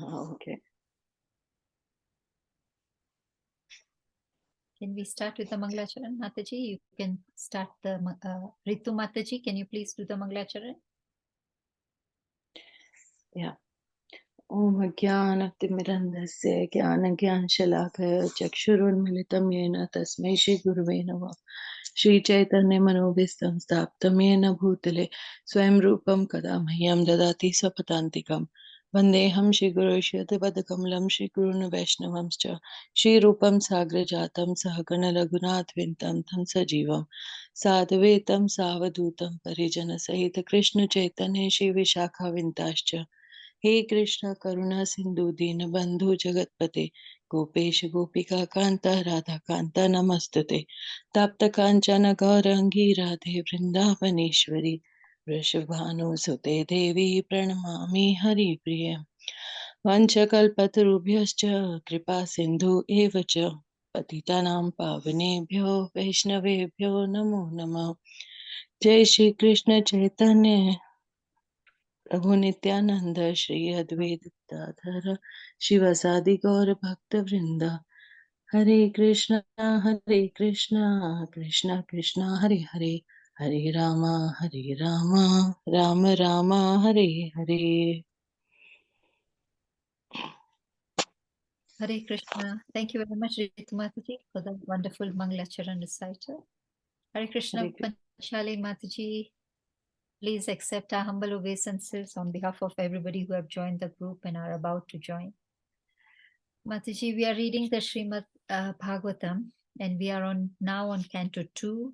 Okay. Can we start with the Mangalacharan, Mataji? You can start the Ritu Mataji. Can you please do the Mangalacharan? Yeah. Om Jnanatimirandasya Jnanagyanशलाकया चक्षुरुन्मिलितं येन तस्मै श्रीगुरुवे नमः। श्रीचैतन्यमनोभीष्टं स्थापितं येन भूतले स्वयं रूपं कदा मह्यं ददाति स्वपदान्तिकं। वन्देऽहं श्रीगुरुश्रीयुतपदकमलं श्रीगुरून् वैष्णवंश्च श्रीरूपं साग्रजातं सहगणरघुनाथविन्तं तं सजीवं साद्वैतं सावधूतं परिजनसहितं कृष्णचैतन्य श्रीविशाखाविन्ताश्च हे कृष्ण करुणा सिंधु दीन बंधु जगतपते गोपेश गोपिका कांता राधा कांता नमस्तुते तप्त कांचन गौरंगी राधे वृंदावनेश्वरी वृषभानुसुते देवी प्रणमामि हरिप्रिय वंशकल्पतरुभ्यश्च कृपा सिंधु एव च पतितानां पावनेभ्यो वैष्णवेभ्यो नमो नमः। जय श्री कृष्ण चैतन्य प्रभु नित्यानंद श्री अद्वैत गदाधर शिवसादि गौर भक्त वृंदा हरे Krishna Krishna Krishna Hare Hare Hare Rama Ram Ram Hare Hare. Hare Krishna. Thank you very much, Ritu Mataji, for the wonderful Mangalacharan recital. Hare Krishna, Panchali Mataji. Please accept our humble obeisances on behalf of everybody who have joined the group and are about to join. Mataji, we are reading the Srimad Bhagavatam, and we are now on Canto 2,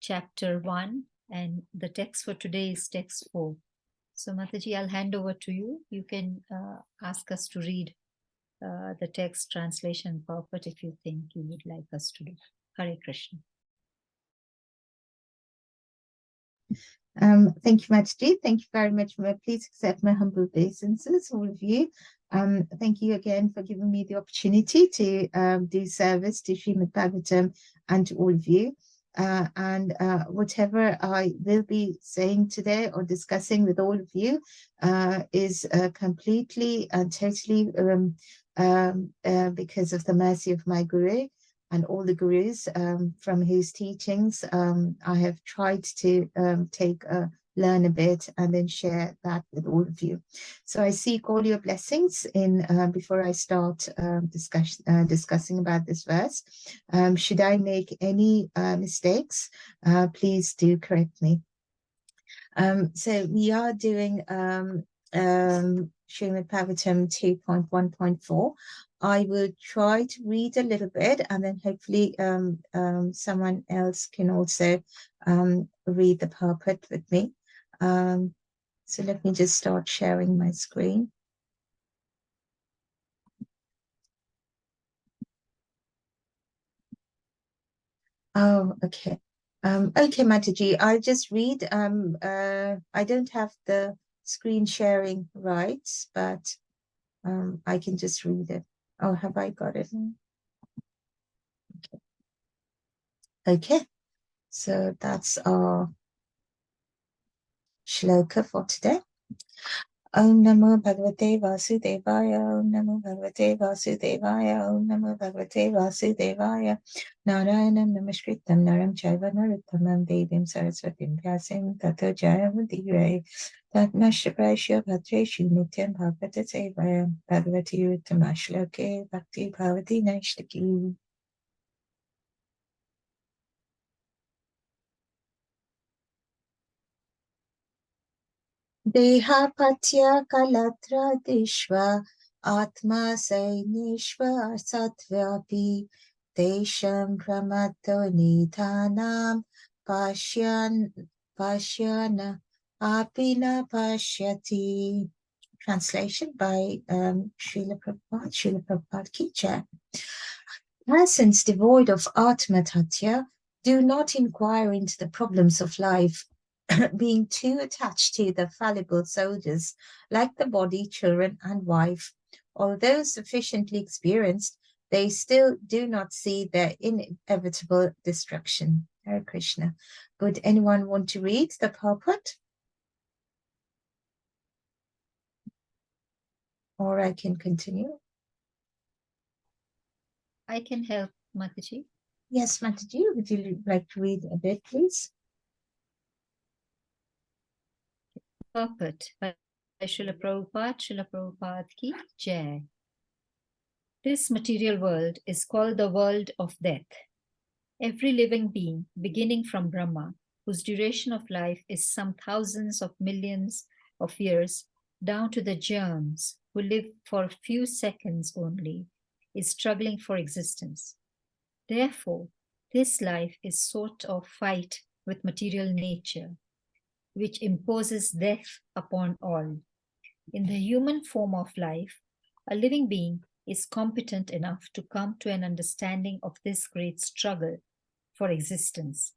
Chapter 1, and the text for today is text 4. So Mataji, I'll hand over to you. You can ask us to read the text translation purport if you think you would like us to do. Hare Krishna. Thank you, Mataji. Thank you very much. Please accept my humble obeisances, all of you. Thank you again for giving me the opportunity to do service to Srimad Bhagavatam and to all of you. Whatever I will be saying today or discussing with all of you is completely and totally because of the mercy of my Guru and all the gurus from whose teachings I have tried to learn a bit and then share that with all of you. So I seek all your blessings in before I start discussing about this verse. Should I make any mistakes, please do correct me. So we are doing Srimad Bhagavatam 2.1.4. I will try to read a little bit and then hopefully someone else can also read the purport with me. So let me just start sharing my screen. Oh, okay. Okay, Mataji, I'll just read. I don't have the screen sharing rights, but I can just read it. Oh, have I got it? Okay, so that's our shloka for today. Om Namo Bhagavate Vasudevaya, Om Namo Bhagavate Vasudevaya, Om Namo Bhagavate Vasudevaya, Narayanam Namaskritam Naram Chaiva Naruttamam Devim Saraswatim Vyasim Tato Jayamudire Tatmashapashya Bhadreshu Nityam Bhagavata Sevaya Bhagavati Uttamashloke Bhakti Bhavati Naishtaki. Dehapatya kalatra dishva atma sainishva sattvapi desham brahmato nidhanam pashyana apina pashyati. Translation by Srila Prabhupada Ki Jai. Persons devoid of Atma Tatya do not inquire into the problems of life, being too attached to the fallible soldiers like the body, children, and wife. Although sufficiently experienced, they still do not see their inevitable destruction. Hare Krishna. Would anyone want to read the purport? or I can continue. I can help, Mataji. Yes, Mataji, would you like to read a bit, please? Purport by Srila Prabhupada ki Jai. This material world is called the world of death. Every living being, beginning from Brahma, whose duration of life is some thousands of millions of years, down to the germs who live for a few seconds only, is struggling for existence. Therefore, this life is sort of fight with material nature, which imposes death upon all. In the human form of life, a living being is competent enough to come to an understanding of this great struggle for existence.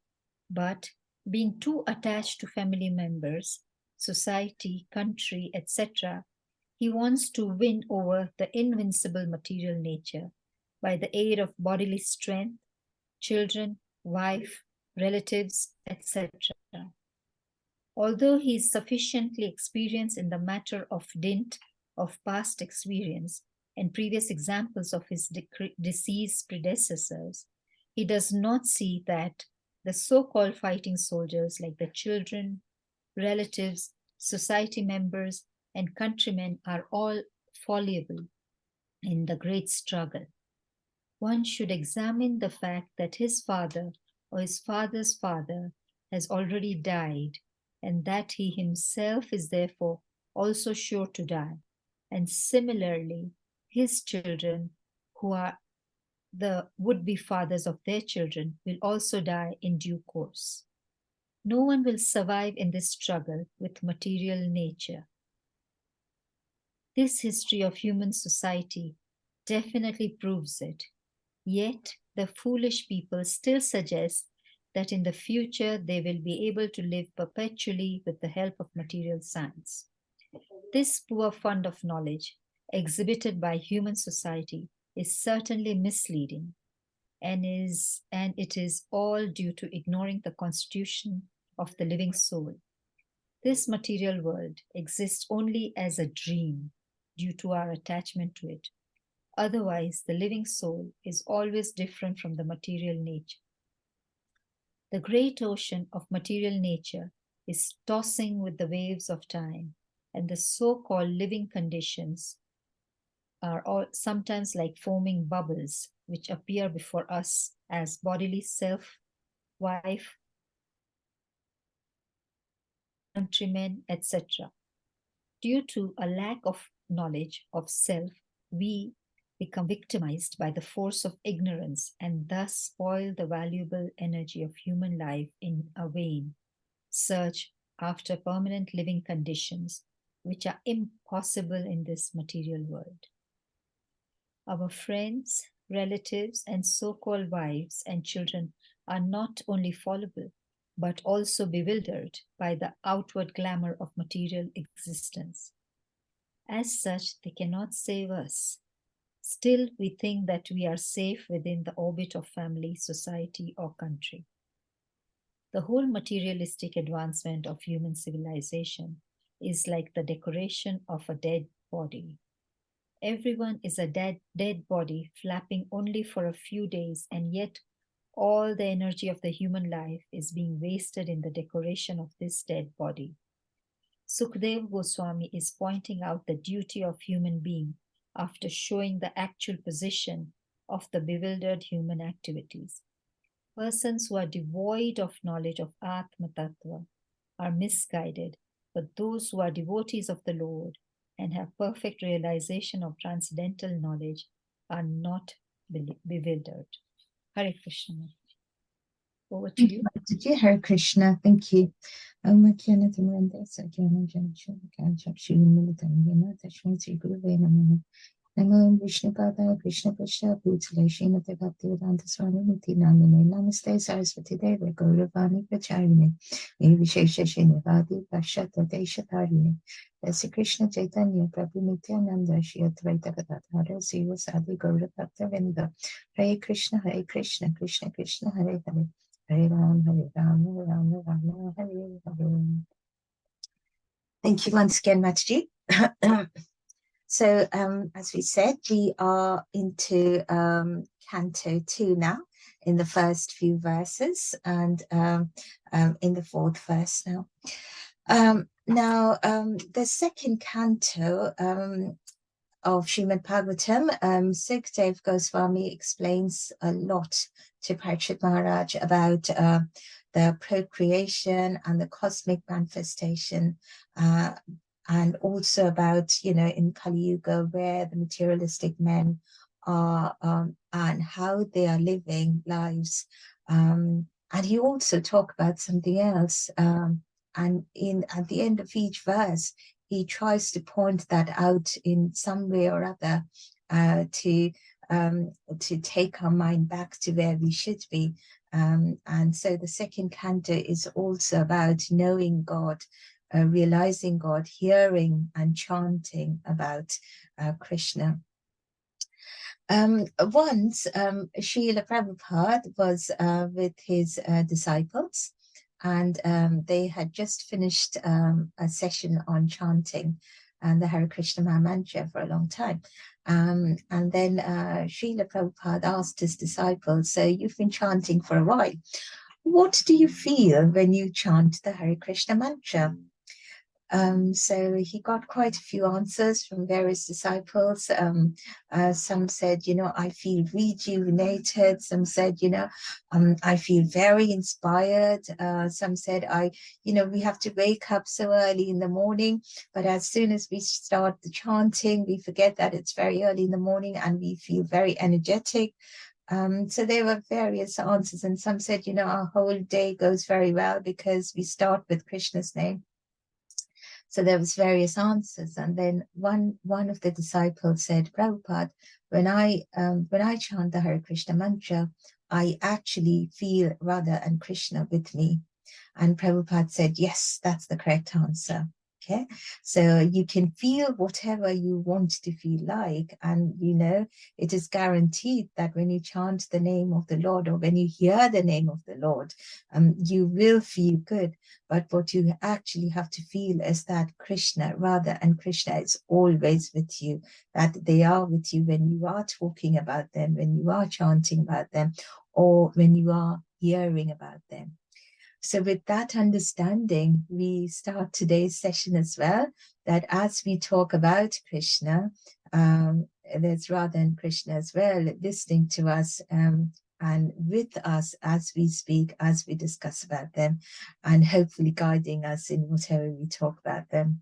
But being too attached to family members, society, country, etc., he wants to win over the invincible material nature by the aid of bodily strength, children, wife, relatives, etc. Although he is sufficiently experienced in the matter of dint of past experience and previous examples of his deceased predecessors, he does not see that the so-called fighting soldiers, like the children, relatives, society members, and countrymen, are all fallible in the great struggle. One should examine the fact that his father or his father's father has already died, and that he himself is therefore also sure to die. And similarly, his children, who are the would-be fathers of their children, will also die in due course. No one will survive in this struggle with material nature. This history of human society definitely proves it. Yet, the foolish people still suggest that in the future they will be able to live perpetually with the help of material science. This poor fund of knowledge exhibited by human society is certainly misleading, and it is all due to ignoring the constitution of the living soul. This material world exists only as a dream due to our attachment to it. Otherwise, the living soul is always different from the material nature. The great ocean of material nature is tossing with the waves of time, and the so-called living conditions are all sometimes like foaming bubbles, which appear before us as bodily self, wife, countrymen, etc. Due to a lack of knowledge of self, we become victimized by the force of ignorance and thus spoil the valuable energy of human life in a vain search after permanent living conditions which are impossible in this material world. Our friends, relatives, and so-called wives and children are not only fallible, but also bewildered by the outward glamour of material existence. As such, they cannot save us. Still, we think that we are safe within the orbit of family, society, or country. The whole materialistic advancement of human civilization is like the decoration of a dead body. Everyone is a dead body flapping only for a few days, and yet all the energy of the human life is being wasted in the decoration of this dead body. Sukadeva Goswami is pointing out the duty of human being after showing the actual position of the bewildered human activities. Persons who are devoid of knowledge of Atma Tattva are misguided, but those who are devotees of the Lord and have perfect realization of transcendental knowledge are not bewildered. Hare Krishna. Over to you. Hare Krishna. Thank you. Namo Vishnu Pada Krishna Pasha Bhutale Srimate Bhaktivedanta Swami Niti Namine Namaste Saraswati Deva Gauravani Pracharine Vishesha Srinivadi Pashatha Deshatarine Desi Krishna Chaitanya Prabhu Nityananda Shri Advaita Gadadhara Siva Sadi Gaura Bhakta Vrinda Hare Krishna Krishna Krishna Hare Hare Hare Ram Rama Rama Hare Hare. Thank you once again, Mataji. So as we said, we are into Canto 2 now, in the first few verses, and in the fourth verse now. The second canto of Srimad Bhagavatam, Sukdev Goswami explains a lot to Parikshit Maharaj about the procreation and the cosmic manifestation, and also about, in Kali Yuga, where the materialistic men are and how they are living lives. And he also talked about something else. And at the end of each verse, he tries to point that out in some way or other, to take our mind back to where we should be. And so the second canto is also about knowing God, realizing God, hearing and chanting about Krishna. Once Srila Prabhupada was with his disciples, and they had just finished a session on chanting and the Hare Krishna Maha Mantra for a long time. And then Srila Prabhupada asked his disciples, so you've been chanting for a while. What do you feel when you chant the Hare Krishna Mantra? So he got quite a few answers from various disciples. Some said, I feel rejuvenated. Some said, I feel very inspired. Some said, we have to wake up so early in the morning, but as soon as we start the chanting, we forget that it's very early in the morning and we feel very energetic. So there were various answers, and some said, our whole day goes very well because we start with Krishna's name. So there was various answers, and then one of the disciples said, Prabhupada, when I chant the Hare Krishna mantra, I actually feel Radha and Krishna with me. And Prabhupada said, yes, that's the correct answer. Okay, so you can feel whatever you want to feel like, and it is guaranteed that when you chant the name of the Lord, or when you hear the name of the Lord, you will feel good. But what you actually have to feel is that Krishna, Radha and Krishna is always with you, that they are with you when you are talking about them, when you are chanting about them, or when you are hearing about them. So with that understanding, we start today's session as well, that as we talk about Krishna, there's Radha and Krishna as well, listening to us and with us as we speak, as we discuss about them, and hopefully guiding us in whatever we talk about them.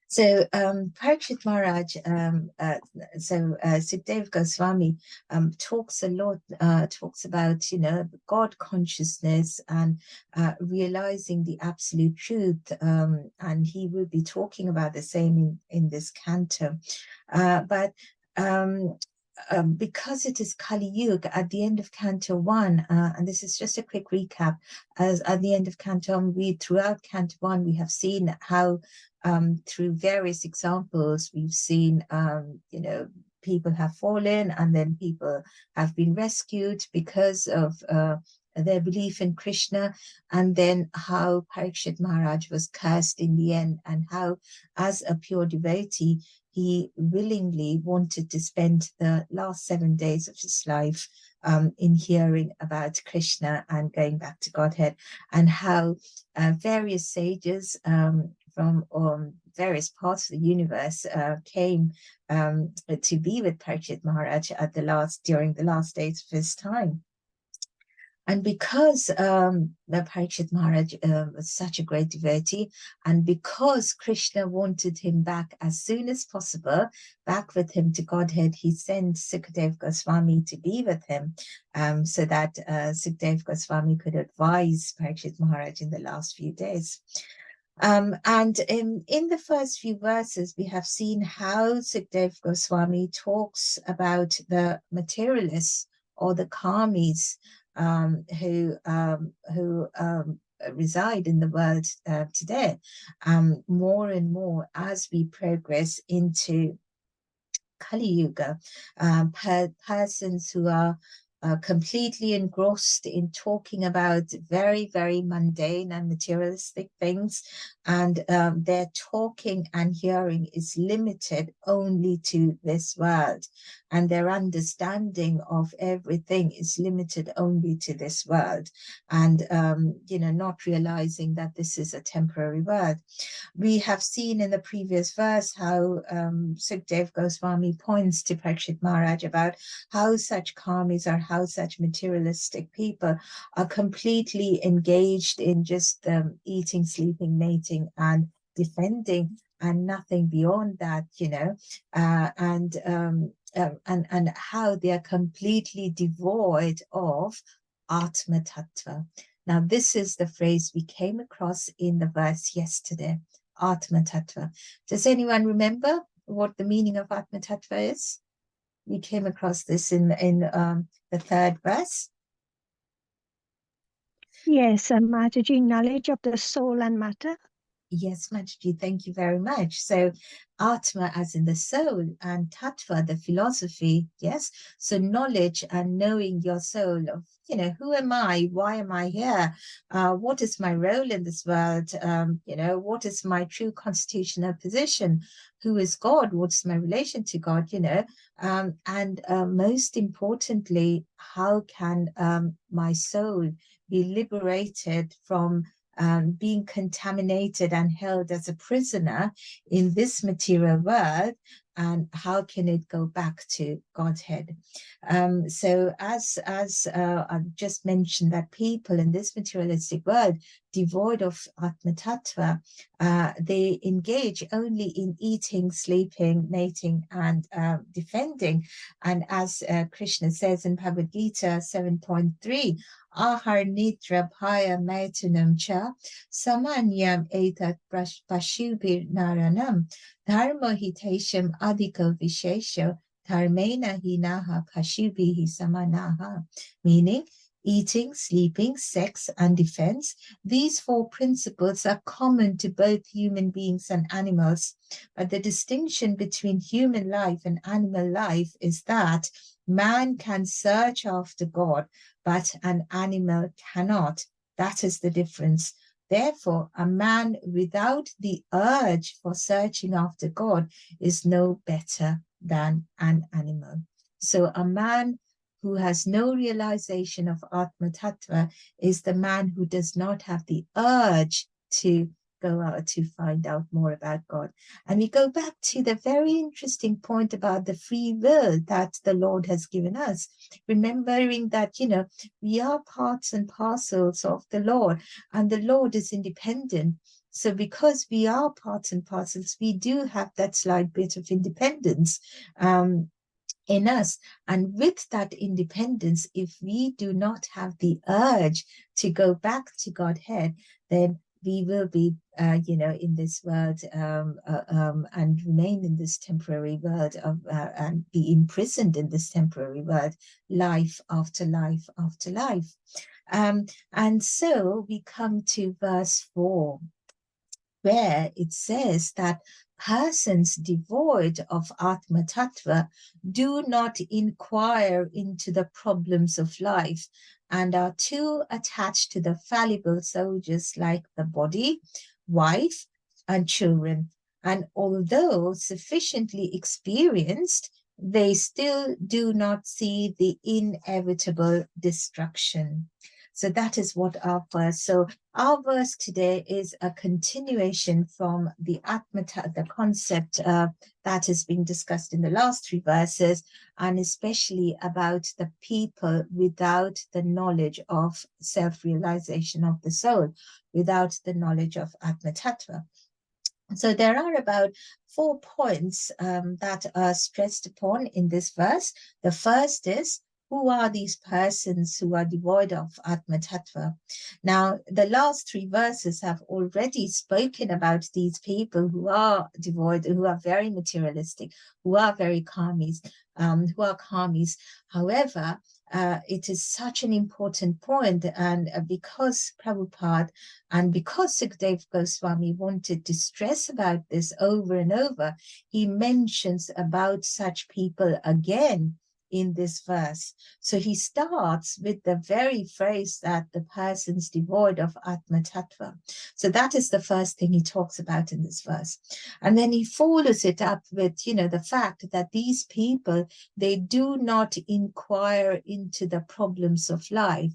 So Parikshit Maharaj, Sukdev Goswami talks a lot, talks about, God consciousness and realizing the absolute truth. And he will be talking about the same in this canto. Because it is Kali Yuga, at the end of Canto 1, and this is just a quick recap, as at the end of Canto 1, throughout Canto 1, we have seen how through various examples, we've seen, people have fallen and then people have been rescued because of their belief in Krishna, and then how Parikshit Maharaj was cursed in the end, and how, as a pure devotee, he willingly wanted to spend the last 7 days of his life in hearing about Krishna and going back to Godhead, and how various sages from various parts of the universe came to be with Parikshit Maharaj during the last days of his time. And because Parikshit Maharaj was such a great devotee, and because Krishna wanted him back as soon as possible, back with him to Godhead, he sent Sukdev Goswami to be with him, so that Sukdev Goswami could advise Parikshit Maharaj in the last few days. And in the first few verses, we have seen how Sukdev Goswami talks about the materialists or the karmis who reside in the world today, more and more as we progress into Kali Yuga, persons who are completely engrossed in talking about very, very mundane and materialistic things. And their talking and hearing is limited only to this world. And their understanding of everything is limited only to this world. And, you know, not realizing that this is a temporary world. We have seen in the previous verse how Sukhdev Goswami points to Parikshit Maharaj about how such karmis or how such materialistic people are completely engaged in just eating, sleeping, mating, and defending, and nothing beyond that, you know, and how they are completely devoid of Atma Tattva. Now, this is the phrase we came across in the verse yesterday, Atma Tattva. Does anyone remember what the meaning of Atma Tattva is? We came across this in the third verse. Yes, Mataji, knowledge of the soul and matter. Yes, Mataji, thank you very much. So Atma as in the soul, and Tattva, the philosophy, yes? So knowledge and knowing your soul of, you know, who am I? Why am I here? What is my role in this world? You know, what is my true constitutional position? Who is God? What's my relation to God, you know? And most importantly, how can my soul be liberated from being contaminated and held as a prisoner in this material world, and how can it go back to Godhead? So as I've just mentioned, that people in this materialistic world devoid of Atma Tattva, they engage only in eating, sleeping, mating, and defending. And as Krishna says in Bhagavad Gita 7.3, Ahar nitra bhaya maitunam cha samanyam etat pashubir naranam dharma hitesham adhika vishesha dharmena hinaha pashubihi samanaha. Meaning, eating, sleeping, sex, and defense. These four principles are common to both human beings and animals. But the distinction between human life and animal life is that man can search after God, but an animal cannot. That is the difference. Therefore, a man without the urge for searching after God is no better than an animal. So a man who has no realization of Atma Tattva is the man who does not have the urge to go out to find out more about God. And we go back to the very interesting point about the free will that the Lord has given us, remembering that, you know, we are parts and parcels of the Lord, and the Lord is independent. So because we are parts and parcels, we do have that slight bit of independence in us. And with that independence, if we do not have the urge to go back to Godhead, then we will be, you know, in this world and remain in this temporary world and be imprisoned in this temporary world, life after life after life. And so we come to verse 4, where it says that persons devoid of Atma Tattva do not inquire into the problems of life and are too attached to the fallible soldiers like the body, wife, and children. And although sufficiently experienced, they still do not see the inevitable destruction. So that is what our verse. So our verse today is a continuation from the the concept that is being discussed in the last 3 verses, and especially about the people without the knowledge of self-realization of the soul, without the knowledge of Atma Tattva. So there are about 4 points that are stressed upon in this verse. The first is, who are these persons who are devoid of Atma Tattva? Now, the last 3 verses have already spoken about these people who are devoid, who are very materialistic, who are very karmis, who are karmis. However, it is such an important point, and because Prabhupada and because Sukhdev Goswami wanted to stress about this over and over, he mentions about such people again in this verse. So he starts with the very phrase that the person's devoid of Atma Tattva. So that is the first thing he talks about in this verse. And then he follows it up with, you know, the fact that these people, they do not inquire into the problems of life.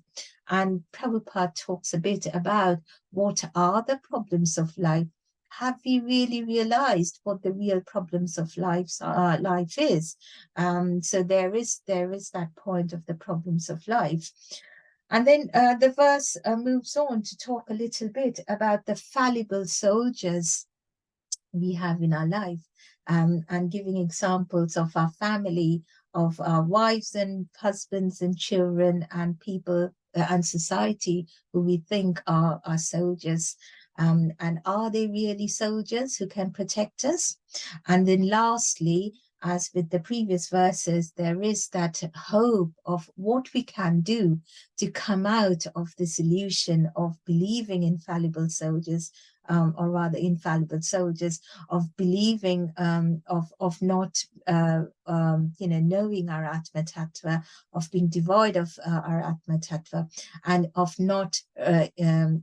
And Prabhupada talks a bit about what are the problems of life. Have we really realized what the real problems of life is? So there is that point of the problems of life. And then the verse moves on to talk a little bit about the fallible soldiers we have in our life, and giving examples of our family, of our wives and husbands and children and people and society who we think are our soldiers. And are they really soldiers who can protect us? And then lastly, as with the previous verses, there is that hope of what we can do to come out of this illusion of believing in fallible soldiers, or rather infallible soldiers, of believing, of not, you know, knowing our Atma Tattva, of being devoid of our Atma Tattva, and of not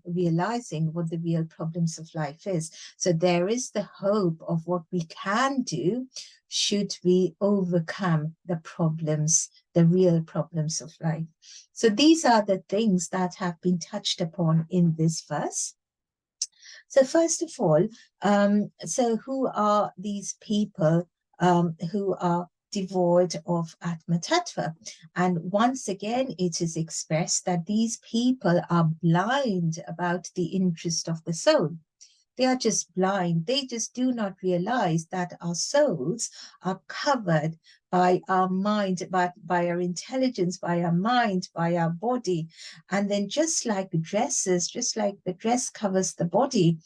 realizing what the real problems of life is. So there is the hope of what we can do should we overcome the problems, the real problems of life. So these are the things that have been touched upon in this verse. So first of all, so who are these people who are devoid of Atma Tattva? And once again, it is expressed that these people are blind about the interest of the soul. They are just blind. They just do not realize that our souls are covered by our mind, by our intelligence, by our mind, by our body. And then just like dresses, just like the dress covers the body,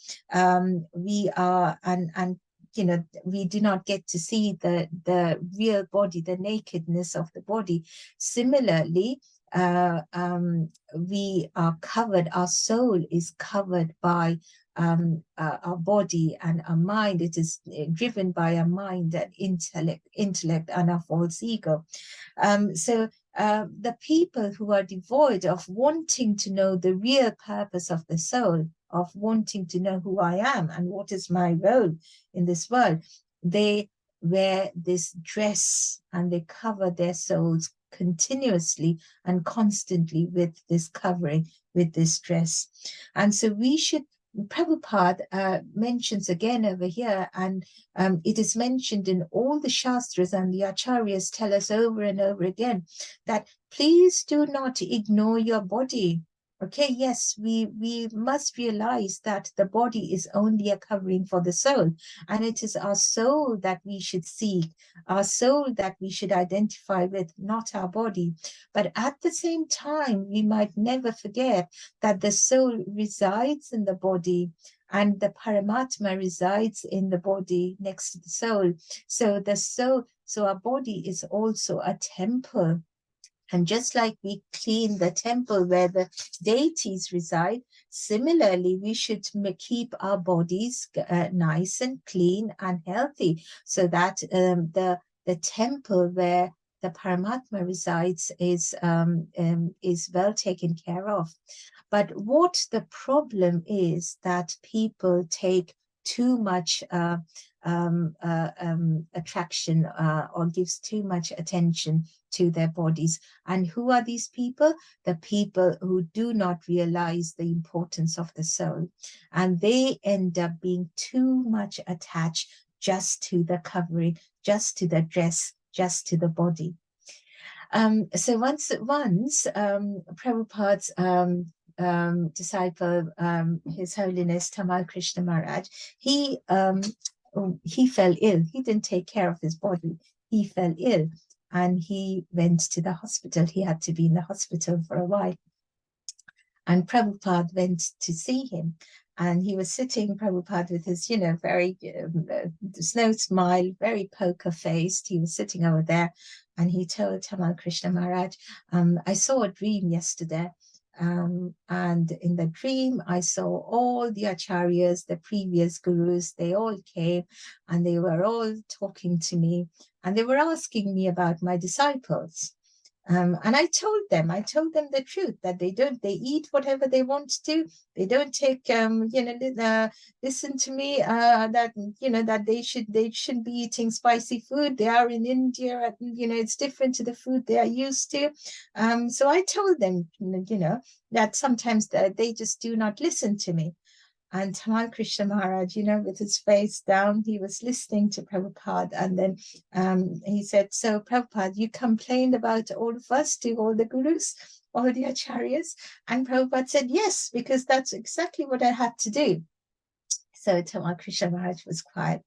we are, and you know, we do not get to see the real body, the nakedness of the body. Similarly, we are covered, our soul is covered by our body and our mind. It is driven by our mind and intellect and our false ego. So the people who are devoid of wanting to know the real purpose of the soul, of wanting to know who I am and what is my role in this world, they wear this dress and they cover their souls continuously and constantly with this covering, with this dress. And so we should, Prabhupada mentions again over here, and it is mentioned in all the Shastras, and the Acharyas tell us over and over again that please do not ignore your body. Okay, yes, we must realize that the body is only a covering for the soul, and it is our soul that we should seek, our soul that we should identify with, not our body. But at the same time, we might never forget that the soul resides in the body, and the Paramatma resides in the body next to the soul. So the soul, so our body is also a temple. And just like we clean the temple where the deities reside, similarly, we should keep our bodies nice and clean and healthy, so that the temple where the Paramatma resides is well taken care of. But what the problem is that people take too much attraction or gives too much attention to their bodies. And who are these people? The people who do not realize the importance of the soul, and they end up being too much attached just to the covering, just to the dress, just to the body. So once Prabhupada's disciple, His Holiness Tamal Krishna Maharaj, he fell ill. He didn't take care of his body. He fell ill, and he went to the hospital. He had to be in the hospital for a while. And Prabhupada went to see him. And he was sitting, Prabhupada, with his, very no smile, very poker-faced. He was sitting over there, and he told Tamal Krishna Maharaj, I saw a dream yesterday. And in the dream, I saw all the acharyas, the previous gurus, they all came and they were all talking to me and they were asking me about my disciples. And I told them the truth, that they eat whatever they want to. They don't take, listen to me, that, that they shouldn't be eating spicy food. They are in India, it's different to the food they are used to. So I told them, that sometimes they just do not listen to me. And Tamal Krishna Maharaj, with his face down, he was listening to Prabhupada. And then he said, so Prabhupada, you complained about all of us to all the gurus, all the acharyas? And Prabhupada said, yes, because that's exactly what I had to do. So Tamal Krishna Maharaj was quiet.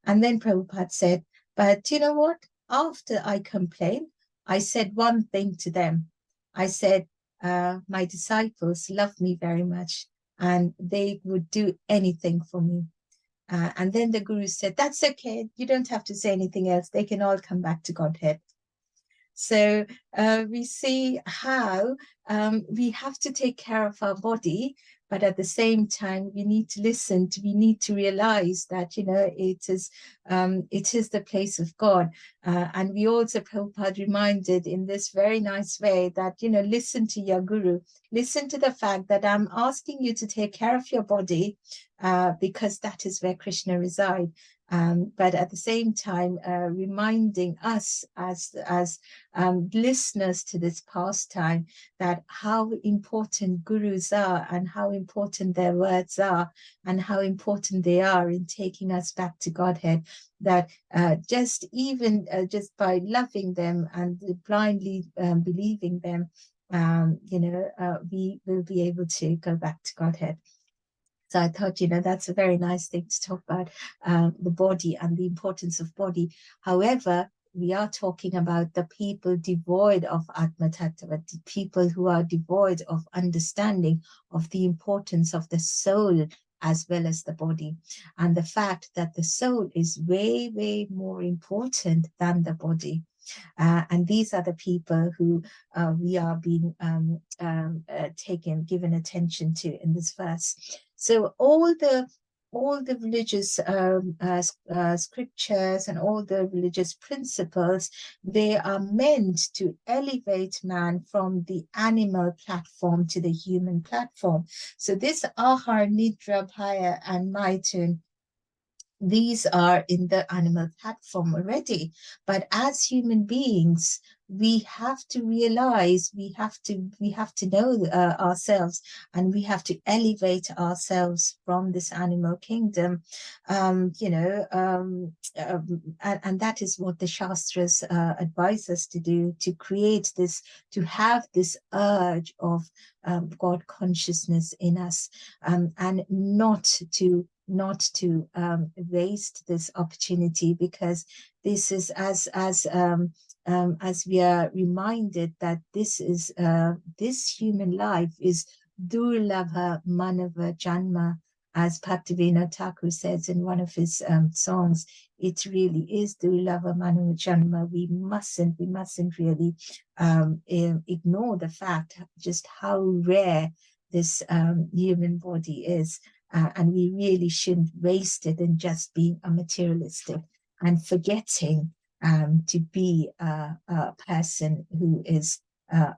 And then Prabhupada said, but you know what? After I complained, I said one thing to them. I said, my disciples love me very much, and they would do anything for me. And then the Guru said, that's okay. You don't have to say anything else. They can all come back to Godhead. So we see how we have to take care of our body, but at the same time, we need to listen we need to realize that, it is the place of God. And we also, Prabhupada reminded in this very nice way that, listen to your guru, listen to the fact that I'm asking you to take care of your body because that is where Krishna resides. But at the same time, reminding us as listeners to this pastime that how important gurus are and how important their words are and how important they are in taking us back to Godhead, that just by loving them and blindly believing them, we will be able to go back to Godhead. So I thought, that's a very nice thing to talk about, the body and the importance of body. However, we are talking about the people devoid of Atma Tattva, the people who are devoid of understanding of the importance of the soul as well as the body, and the fact that the soul is way, way more important than the body. And these are the people who we are being given attention to in this verse. So all the religious scriptures and all the religious principles, they are meant to elevate man from the animal platform to the human platform. So this Ahar, Nidra, Bhaya, and Maitun, these are in the animal platform already. But as human beings, we have to realize, we have to know ourselves, and we have to elevate ourselves from this animal kingdom, and that is what the Shastras advise us to do, to create this, to have this urge of God consciousness in us, and not to waste this opportunity, because this is as we are reminded that this is this human life is durlabha manava janma, as Bhaktivinoda Thakur says in one of his songs. It really is durlabha manava janma. We mustn't really ignore the fact just how rare this human body is. And we really shouldn't waste it in just being a materialistic and forgetting to be a person who is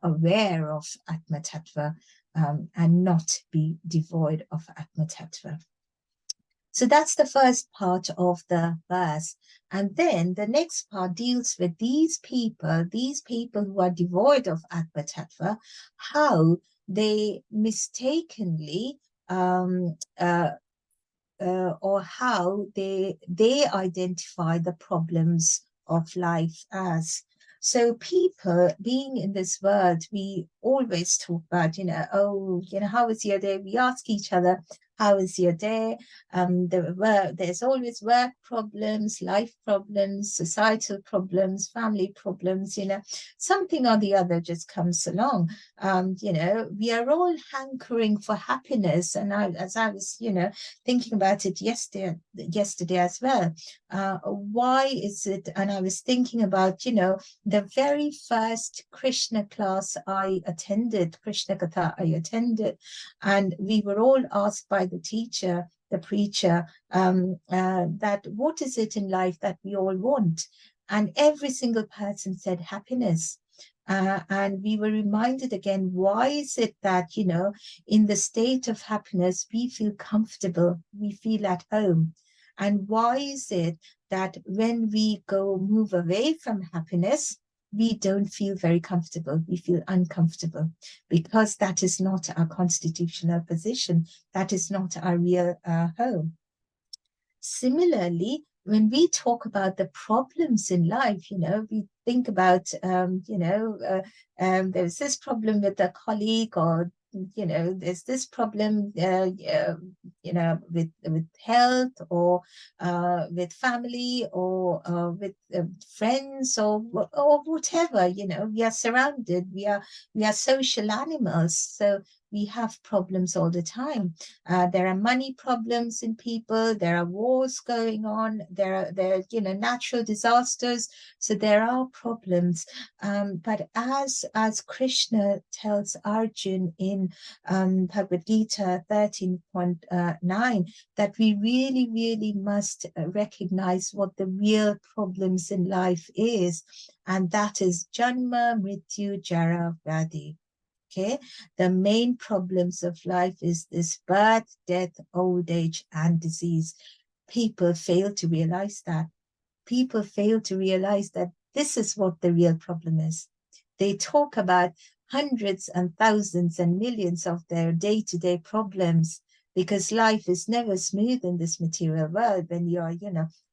aware of Atma Tattva, and not be devoid of Atma Tattva. So that's the first part of the verse. And then the next part deals with these people who are devoid of Atma Tattva, how they mistakenly or how they identify the problems of life as. So people being in this world, we always talk about, how is your day? We ask each other, how is your day? There's always work problems, life problems, societal problems, family problems, something or the other just comes along. We are all hankering for happiness. And as I was, thinking about it yesterday as well, Why is it? And I was thinking about, the very first Krishna class I attended, Krishna Katha I attended, and we were all asked by the teacher, the preacher, that what is it in life that we all want? And every single person said happiness. And we were reminded again, why is it that, in the state of happiness, we feel comfortable, we feel at home? And why is it that when we move away from happiness, we don't feel very comfortable, we feel uncomfortable, because that is not our constitutional position, that is not our real home. Similarly, when we talk about the problems in life, we think about, there's this problem with a colleague, or, there's this problem, with health, or with family, or with friends, or whatever, we are surrounded, we are social animals. So we have problems all the time. There are money problems in people. There are wars going on. There are natural disasters. So there are problems. But as Krishna tells Arjun in Bhagavad Gita 13.9, that we really, really must recognize what the real problems in life is, and that is Janma, Mrityu, Jara, Vyadhi. Okay, the main problems of life is this birth, death, old age, and disease. People fail to realize that. People fail to realize that this is what the real problem is. They talk about hundreds and thousands and millions of their day-to-day problems, because life is never smooth in this material world when you're,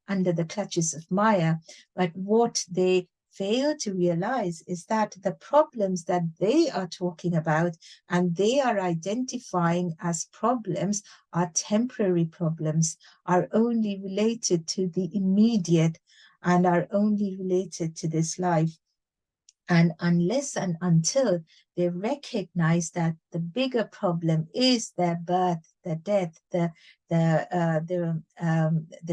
under the clutches of Maya. But what they fail to realize is that the problems that they are talking about and they are identifying as problems are temporary problems, are only related to the immediate, and are only related to this life. And unless and until they recognize that the bigger problem is their birth, the death, the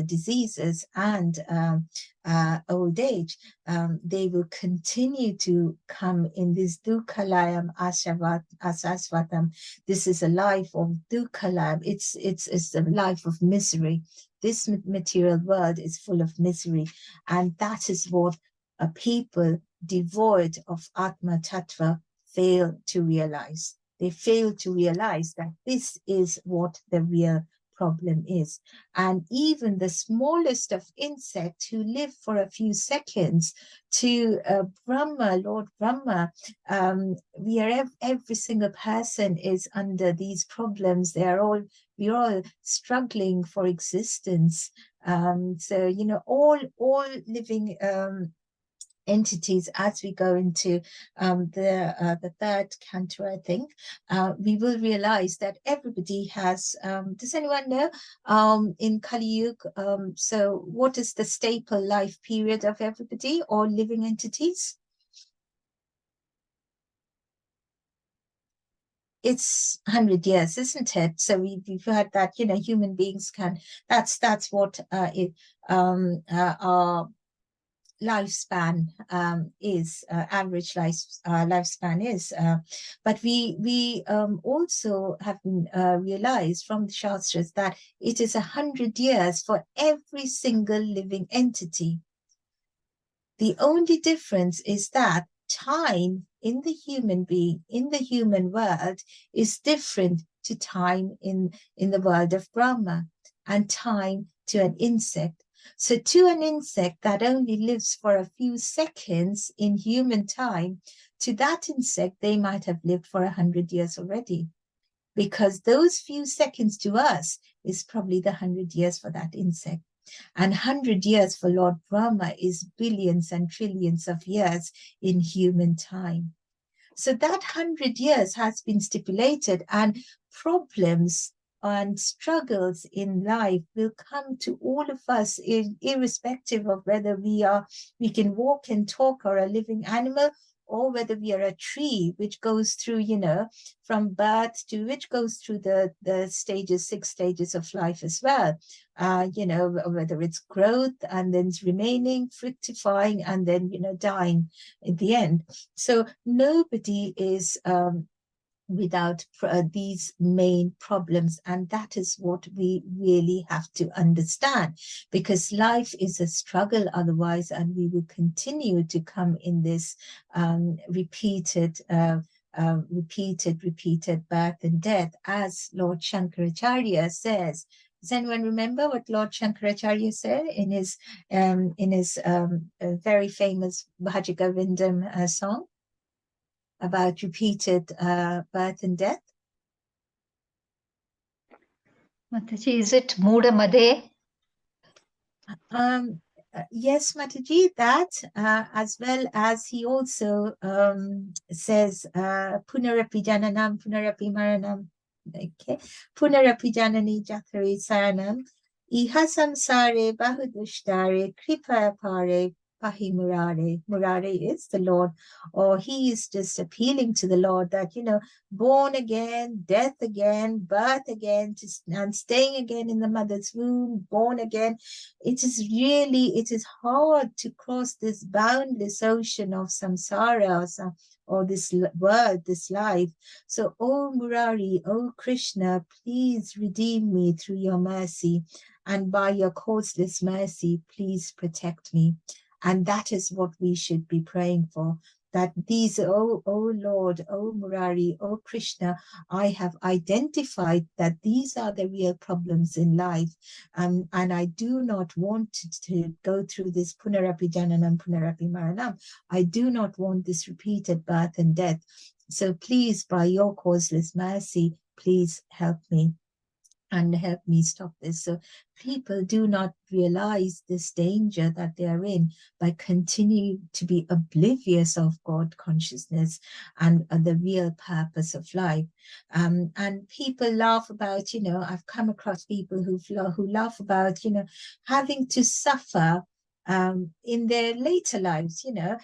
diseases, and old age, they will continue to come in this dukkhalayam asasvatam. This is a life of dukkhalayam. It's a life of misery. This material world is full of misery, and that is what people devoid of Atma Tattva fail to realize. They fail to realize that this is what the real problem is. And even the smallest of insects who live for a few seconds, to Brahma, Lord Brahma, every single person is under these problems. We're all struggling for existence. So, all living entities, as we go into the third canto, I think, we will realize that everybody has, does anyone know, in Kali Yuga, so what is the staple life period of everybody, or living entities? It's 100 years, isn't it? So we've heard that, human beings can, that's what our lifespan is, average lifespan is, but we also have been realized from the Shastras that it is 100 years for every single living entity. The only difference is that time in the human world is different to time in the world of Brahma, and time to an insect. So to an insect that only lives for a few seconds in human time, to that insect, they might have lived for 100 years already, because those few seconds to us is probably the 100 years for that insect. And 100 years for Lord Brahma is billions and trillions of years in human time. So that 100 years has been stipulated, and problems and struggles in life will come to all of us, irrespective of whether we can walk and talk, or a living animal, or whether we are a tree which goes through, you know, from birth to, which goes through the stages, 6 stages of life as well. You know, whether it's growth and then remaining, fructifying, and then, you know, dying at the end. So nobody is without these main problems, and that is what we really have to understand, because life is a struggle otherwise, and we will continue to come in this repeated birth and death, as Lord Shankaracharya says. Does anyone remember what Lord Shankaracharya said in his very famous Bhajagovindam song about repeated birth and death? Mataji, is it Muda Made? Yes, Mataji, that as well as he also says Punarapi Jananam, Punarapi Maranam, okay, Punarapi Janani Jathari Saranam, Iha Samsare Bahudushtare Kripa Pare Pahi Murare. Murare is the Lord, or he is just appealing to the Lord that, you know, born again, death again, birth again, and staying again in the mother's womb, born again. It is hard to cross this boundless ocean of samsara, or this world, this life. So, O Murari, O Krishna, please redeem me through your mercy, and by your causeless mercy, please protect me. And that is what we should be praying for, that these, O Lord, O Murari, O Krishna, I have identified that these are the real problems in life. And I do not want to go through this Punarapi Jananam, Punarapi Maranam. I do not want this repeated birth and death. So please, by your causeless mercy, please help me and help me stop this. So people do not realize this danger that they are in by continuing to be oblivious of God consciousness and the real purpose of life. And people laugh about, you know, I've come across people who laugh about, you know, having to suffer in their later lives. You know,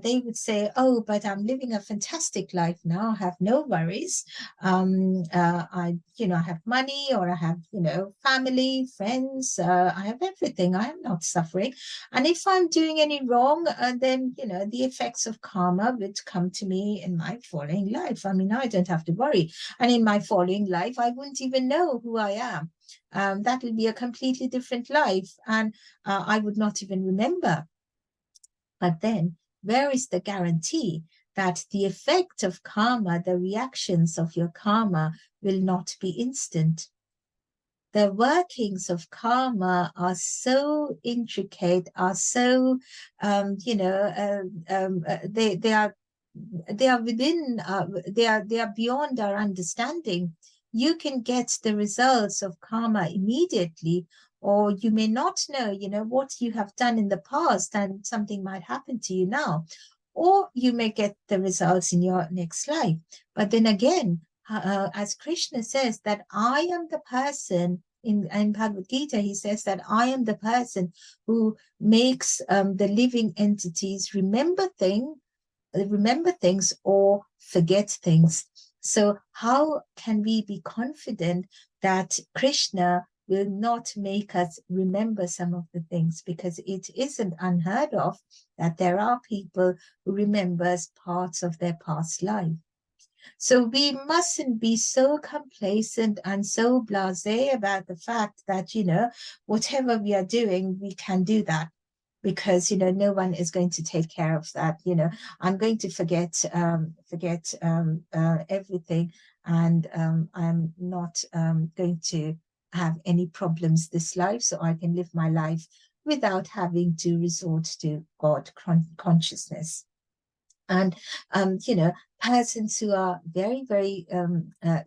they would say, oh, but I'm living a fantastic life now, I have no worries. I have money, or I have, you know, family, friends, I have everything, I am not suffering. And if I'm doing any wrong, then, you know, the effects of karma would come to me in my following life. I mean, I don't have to worry. And in my following life, I wouldn't even know who I am. That will be a completely different life, and I would not even remember. But then, where is the guarantee that the effect of karma, the reactions of your karma, will not be instant? The workings of karma are so intricate, are so, they are within, they are beyond our understanding. You can get the results of karma immediately, or you may not know, you know, what you have done in the past, and something might happen to you now, or you may get the results in your next life. But then again, as Krishna says, that I am the person, in Bhagavad Gita, he says that I am the person who makes the living entities remember things or forget things. So how can we be confident that Krishna will not make us remember some of the things? Because it isn't unheard of that there are people who remember parts of their past life. So we mustn't be so complacent and so blasé about the fact that, you know, whatever we are doing, we can do that, because, you know, no one is going to take care of that. You know, I'm going to forget everything, and I'm not going to have any problems this life, so I can live my life without having to resort to God consciousness. And, persons who are very, very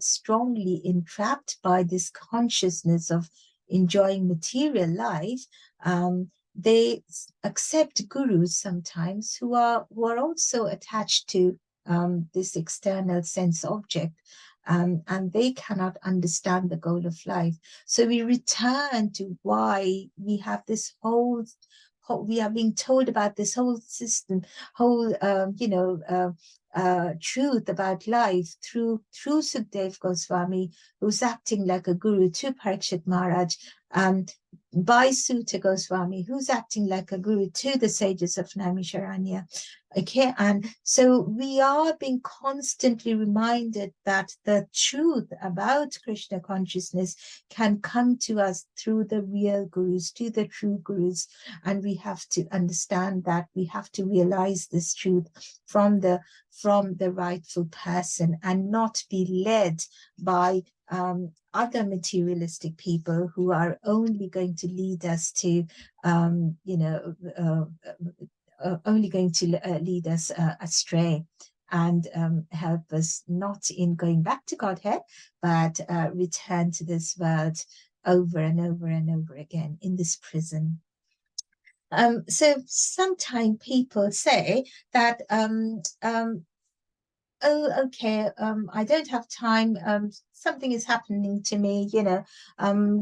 strongly entrapped by this consciousness of enjoying material life, they accept gurus sometimes who are also attached to this external sense object, and they cannot understand the goal of life. So we return to why we have this whole we are being told about this whole system, whole truth about life through Sukhdev Goswami, who's acting like a guru to Parikshit Maharaj, by Suta Goswami, who's acting like a guru to the sages of Naimisharanya. Okay, and so we are being constantly reminded that the truth about Krishna consciousness can come to us through the real gurus, to the true gurus, and we have to understand that. We have to realize this truth from the rightful person, and not be led by other materialistic people who are only going to lead us to only going to lead us astray, and help us not in going back to Godhead, but return to this world over and over and over again in this prison. So sometimes people say that, oh, okay, I don't have time, something is happening to me,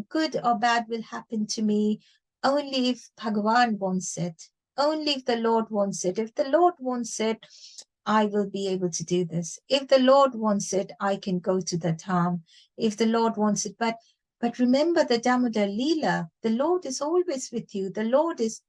good or bad will happen to me only if Bhagavan wants it. Only if the Lord wants it. If the Lord wants it, I will be able to do this. If the Lord wants it, I can go to the Dham. If the Lord wants it, but remember the Damodar Leela. The Lord is always with you. The Lord is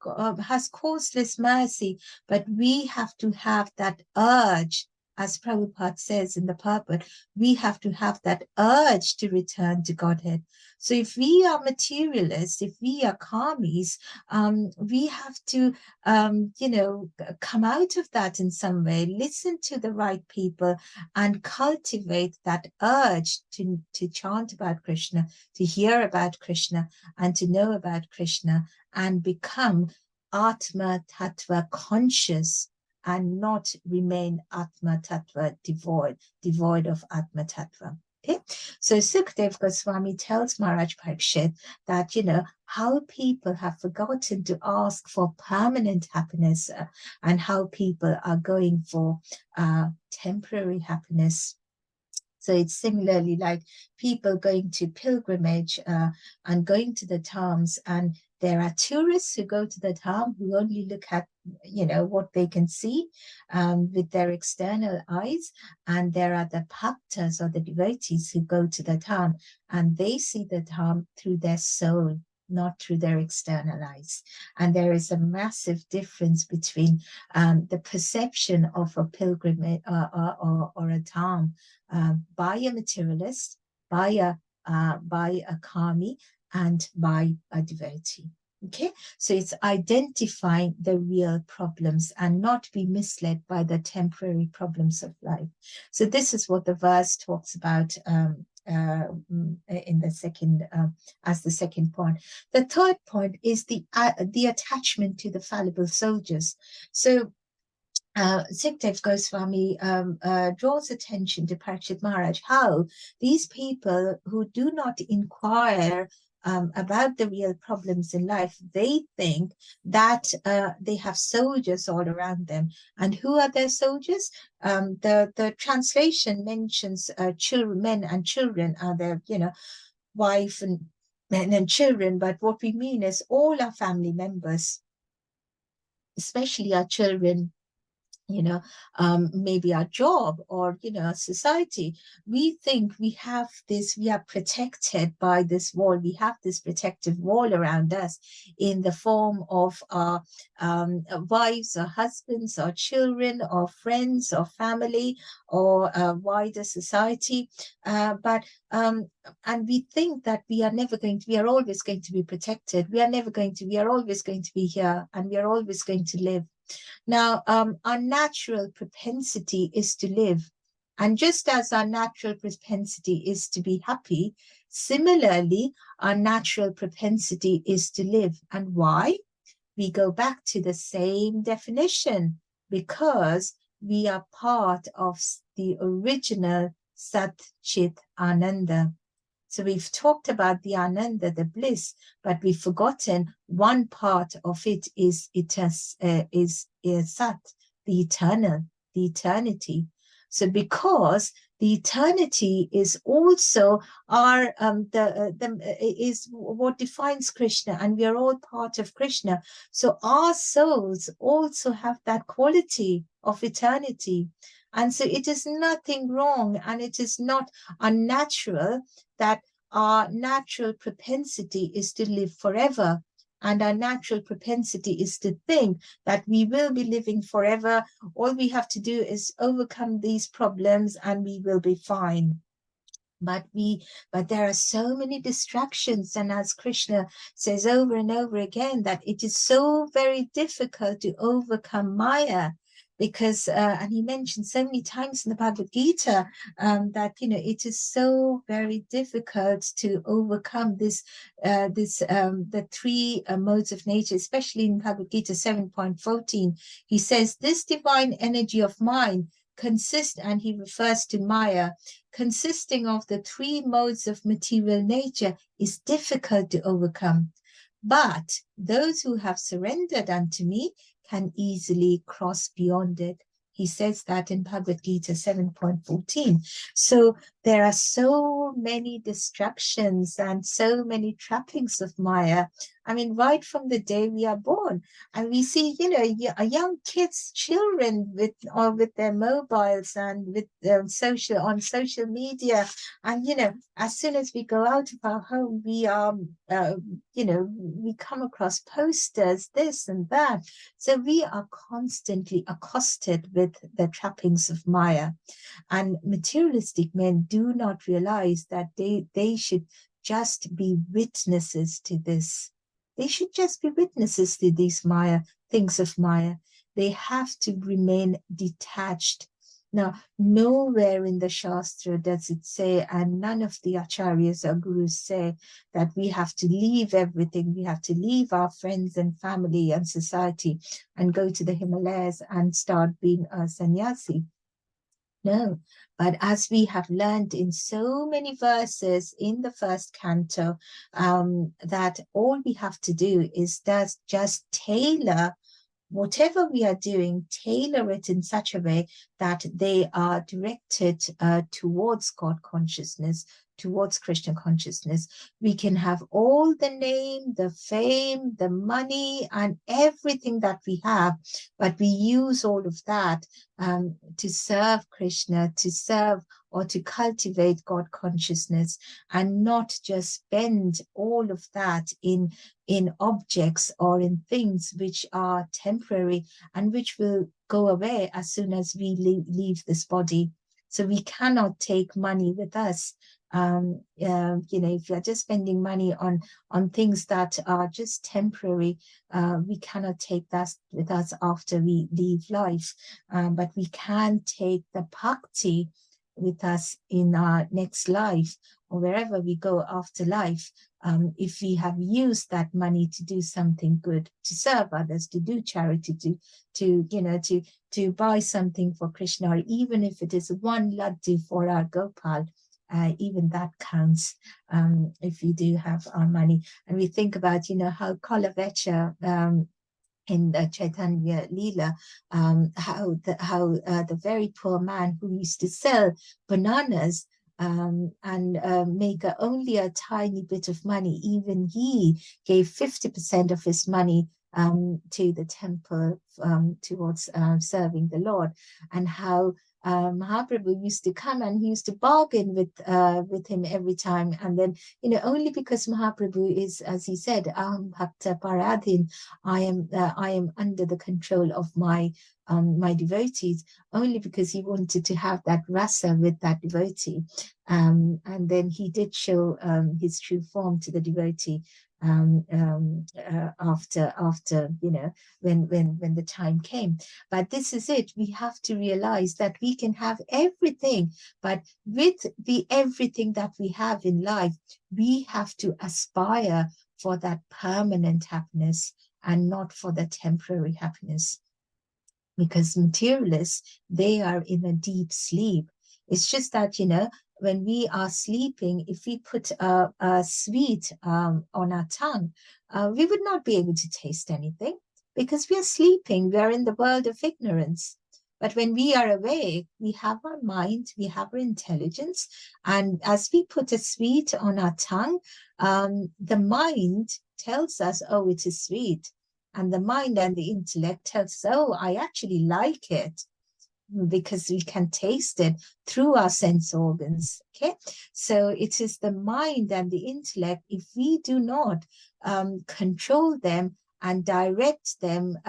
has causeless mercy, but we have to have that urge. As Prabhupada says in the purport, we have to have that urge to return to Godhead. So if we are materialists, if we are karmis, we have to, come out of that in some way, listen to the right people, and cultivate that urge to chant about Krishna, to hear about Krishna, and to know about Krishna, and become Atma Tattva conscious, and not remain Atma Tattva devoid of Atma Tattva. Okay, so Sukhdev Goswami tells Maharaj Parikshit that, how people have forgotten to ask for permanent happiness, and how people are going for temporary happiness. So it's similarly like people going to pilgrimage and going to the dhams, and there are tourists who go to the dham who only look at, what they can see with their external eyes, and there are the bhaktas, or the devotees, who go to the dham and they see the dham through their soul, not through their external eyes. And there is a massive difference between the perception of a pilgrimage or a dham by a materialist, by a karmi, and by a devotee. Okay, so it's identifying the real problems and not be misled by the temporary problems of life. So this is what the verse talks about in the second, as the second point. The third point is the attachment to the fallible soldiers. So Sukhdev Goswami draws attention to Parikshit Maharaj, how these people who do not inquire about the real problems in life, they think that they have soldiers all around them. And who are their soldiers? The translation mentions children, men and children are their, wife and men and children. But what we mean is all our family members, especially our children, maybe our job, or, society. We think we have this, we are protected by this wall. We have this protective wall around us in the form of our wives or husbands or children or friends or family or wider society. And we think that we are always going to be protected. We are always going to be here, and we are always going to live. Now, our natural propensity is to live. And just as our natural propensity is to be happy, similarly, our natural propensity is to live. And why? We go back to the same definition, because we are part of the original Sat Chit Ananda. So we've talked about the Ananda, the bliss, but we've forgotten one part of it is Sat, the eternal, the eternity. So because the eternity is also our is what defines Krishna, and we are all part of Krishna. So our souls also have that quality of eternity. And so it is nothing wrong, and it is not unnatural that our natural propensity is to live forever. And our natural propensity is to think that we will be living forever. All we have to do is overcome these problems and we will be fine. But there are so many distractions, and as Krishna says over and over again, that it is so very difficult to overcome Maya, because and he mentioned so many times in the Bhagavad Gita that it is so very difficult to overcome the three modes of nature, especially in Bhagavad Gita 7.14. He says this divine energy of mind consists, and he refers to Maya, consisting of the three modes of material nature, is difficult to overcome. But those who have surrendered unto me can easily cross beyond it. He says that in Bhagavad Gita 7.14. So there are so many distractions and so many trappings of Maya. I mean, right from the day we are born, and we see, young kids, children with their mobiles and with on social media, and as soon as we go out of our home, we we come across posters, this and that. So we are constantly accosted with the trappings of Maya, and materialistic men do not realize that they should just be witnesses to this. They should just be witnesses to these Maya, things of Maya. They have to remain detached. Now, nowhere in the Shastra does it say, and none of the acharyas or gurus say, that we have to leave everything. We have to leave our friends and family and society and go to the Himalayas and start being a sannyasi. No, but as we have learned in so many verses in the first canto, that all we have to do is just tailor whatever we are doing, tailor it in such a way that they are directed towards God consciousness, towards Krishna consciousness. We can have all the name, the fame, the money, and everything that we have, but we use all of that to serve Krishna, to serve or to cultivate God consciousness, and not just spend all of that in objects or in things which are temporary and which will go away as soon as we leave this body. So we cannot take money with us. If you're just spending money on things that are just temporary, we cannot take that with us after we leave life. But we can take the bhakti with us in our next life, or wherever we go after life. If we have used that money to do something good, to serve others, to do charity, to buy something for Krishna, or even if it is one laddu for our Gopal, even that counts if we do have our money. And we think about, how Kalavecha in the Chaitanya Leela, how the very poor man who used to sell bananas and make only a tiny bit of money, even he gave 50% of his money to the temple towards serving the Lord, and how Mahaprabhu used to come and he used to bargain with him every time. And then, only because Mahaprabhu is, as he said, Aham Bhakta Paradhin, I am under the control of my devotees, only because he wanted to have that rasa with that devotee. And then he did show his true form to the devotee after when the time came. But this is it. We have to realize that we can have everything, but with the everything that we have in life, we have to aspire for that permanent happiness and not for the temporary happiness. Because materialists, they are in a deep sleep. It's just that, when we are sleeping, if we put a sweet on our tongue, we would not be able to taste anything because we are sleeping. We are in the world of ignorance. But when we are awake, we have our mind, we have our intelligence. And as we put a sweet on our tongue, the mind tells us, oh, it is sweet. And the mind and the intellect tells us, oh, I actually like it, because we can taste it through our sense organs. Okay, so it is the mind and the intellect. If we do not control them and direct them